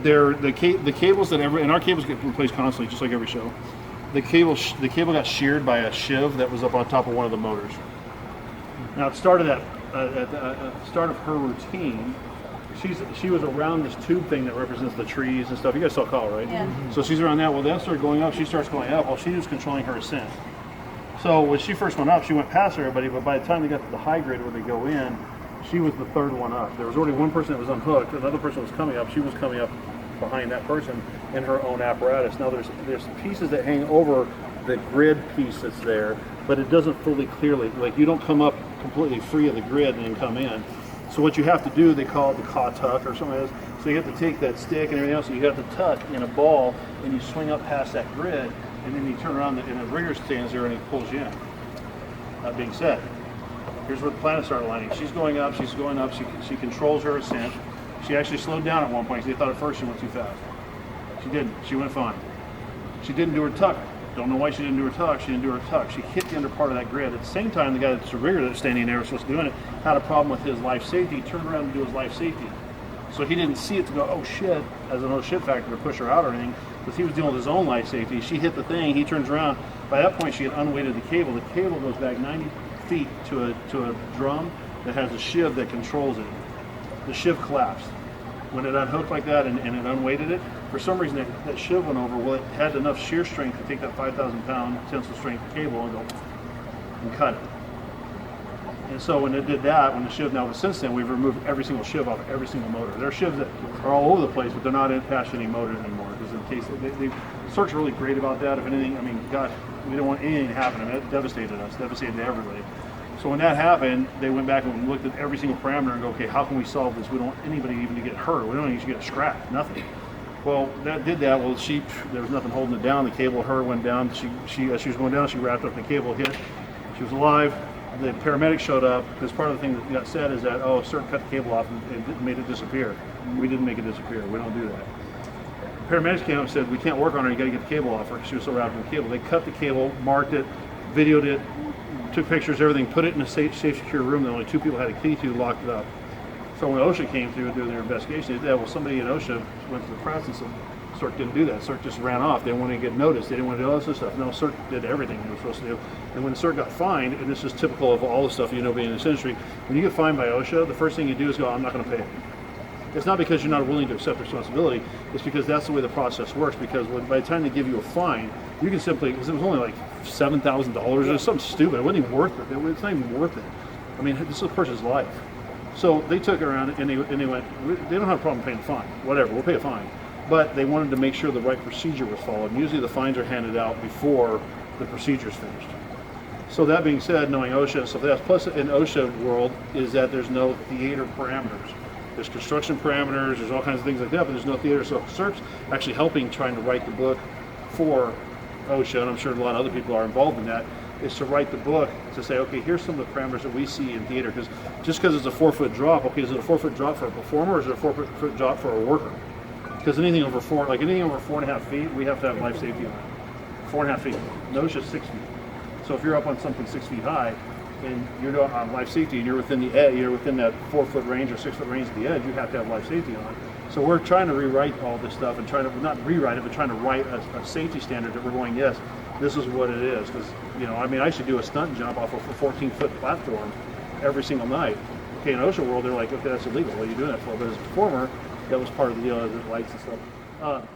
The cables that and our cables get replaced constantly, just like every show. The cable got sheared by a shiv that was up on top of one of the motors. Now it started at the start of her routine. She was around this tube thing that represents the trees and stuff. You guys saw Kyle, right? Yeah. So she's around that. Well, that started going up. She starts going up. Well, she was controlling her ascent. So when she first went up, she went past everybody. But by the time they got to the high grade where they go in, she was the third one up. There was already one person that was unhooked. Another person was coming up. She was coming up behind that person in her own apparatus. Now there's pieces that hang over the grid piece that's there, but it doesn't fully clearly, like you don't come up completely free of the grid and then come in. So what you have to do, they call it the caw tuck or something like that. So you have to take that stick and everything else, and you have to tuck in a ball, and you swing up past that grid, and then you turn around, and the rigger stands there and he pulls you in. That being said, here's where the planets start aligning. She's going up, she controls her ascent. She actually slowed down at one point. They thought at first she went too fast. She didn't. She went fine. She didn't do her tuck. Don't know why she didn't do her tuck. She didn't do her tuck. She hit the under part of that grid. At the same time, the guy that's the rigger that's standing there was supposed to doing it had a problem with his life safety. He turned around to do his life safety. So he didn't see it to go, oh shit, as an oh shit factor to push her out or anything, because he was dealing with his own life safety. She hit the thing, he turns around. By that point, she had unweighted the cable. The cable goes back 90 feet to a drum that has a shiv that controls it. The shiv collapsed. When it unhooked like that and it unweighted it, for some reason that shiv went over. Well, it had enough shear strength to take that 5,000 pound tensile strength cable and go and cut it. And so when it did that, when the shiv, now since then we've removed every single shiv off every single motor. There are shivs that are all over the place, but they're not attached to any motors anymore. Because in case Cirque's really great about that. If anything, I mean, gosh, we don't want anything to happen. I mean, it devastated us, devastated everybody. So when that happened, they went back and looked at every single parameter and go, okay, how can we solve this? We don't want anybody even to get hurt. We don't need to get scrapped, nothing. Well, that did that. Well, there was nothing holding it down. The cable, went down. As she was going down, she wrapped up the cable, hit. She was alive. The paramedics showed up, because part of the thing that got said is that, oh, Cirque cut the cable off and made it disappear. We didn't make it disappear. We don't do that. Paramedics came up and said, we can't work on her. You got to get the cable off her, because she was so wrapped in the cable. They cut the cable, marked it, videoed it, took pictures, everything, put it in a safe, secure room that only 2 people had a key to, locked it up. So when OSHA came through and doing their investigation, they said, well, somebody at OSHA went to the press and said, Cirque didn't do that. Cirque just ran off. They didn't want to get noticed. They didn't want to do all this stuff. No, Cirque did everything they were supposed to do. And when Cirque got fined, and this is typical of all the stuff you know being in this industry, when you get fined by OSHA, the first thing you do is go, I'm not going to pay it. It's not because you're not willing to accept responsibility. It's because that's the way the process works. Because by the time they give you a fine, you can simply, because it was only like $7,000 or something stupid. It wasn't even worth it. It's not even worth it. I mean, this is a person's life. So they took it around and they went, they don't have a problem paying the fine. Whatever, we'll pay a fine. But they wanted to make sure the right procedure was followed. And usually the fines are handed out before the procedure is finished. So that being said, knowing OSHA and stuff like that, plus in OSHA world is that there's no theater parameters. There's construction parameters, there's all kinds of things like that, but there's no theater. So Cirque's actually helping, trying to write the book for OSHA, and I'm sure a lot of other people are involved in that, is to write the book to say, okay, here's some of the parameters that we see in theater. Because just because it's a 4-foot drop, okay, is it a 4-foot drop for a performer, or is it a 4-foot drop for a worker? Because anything over 4.5 feet, we have to have life safety on it. 4.5 feet. OSHA's 6 feet. So if you're up on something 6 feet high, and you're on life safety, and you're within the edge, you're within that 4-foot range or 6-foot range of the edge, you have to have life safety on it. So we're trying to rewrite all this stuff and trying to, not rewrite it, but trying to write a safety standard that we're going, yes, this is what it is. Because, you know, I mean, I should do a stunt jump off of a 14-foot platform every single night. Okay, in OSHA world, they're like, okay, that's illegal. What are you doing that for? But as a performer, that was part of the deal, the lights and stuff.